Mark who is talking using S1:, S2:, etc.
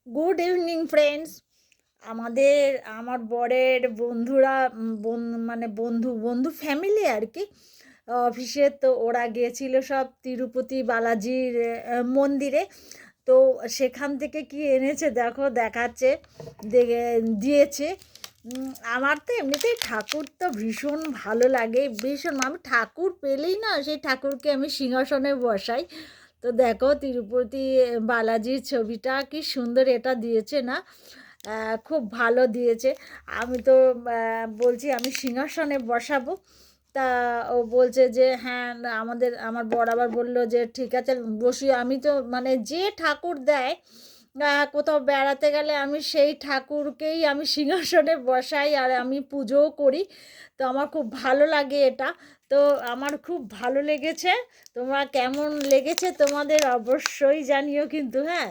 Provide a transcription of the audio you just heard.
S1: Good evening friends. আমাদের আমার বরের বন্ধুরা মানে বন্ধু বন্ধু ফ্যামিলি আর কি, অফিসে তো ওরা গিয়েছিল সব তিরুপতি বালাজির মন্দিরে। তো সেখান থেকে কি এনেছে দেখো, দেখাচ্ছে, দেখে দিয়েছে। আমার তো এমনিতেই ঠাকুর তো ভীষণ ভালো লাগে, ভীষণ। আমি ঠাকুর পেলেই না সেই ঠাকুরকে আমি সিংহাসনে বসাই। তো দেখো তিরুপতি বালাজির ছবিটা কি সুন্দর এটা দিয়েছে না, খুব ভালো দিয়েছে। আমি তো বলছি আমি সিংহাসনে বসাবো। তা ও বলছে যে হ্যাঁ, আমার বর আবার বললো যে ঠিক আছে বসি। আমি তো মানে যে ঠাকুর দেয়, কোথাও বেড়াতে গেলে আমি সেই ঠাকুরকেই আমি সিংহাসনে বসাই আর আমি পুজোও করি। তো আমার খুব ভালো লাগে এটা। তো আমার খুব ভালো লেগেছে। তোমরা কেমন লেগেছে তোমাদের অবশ্যই জানিও কিন্তু, হ্যাঁ।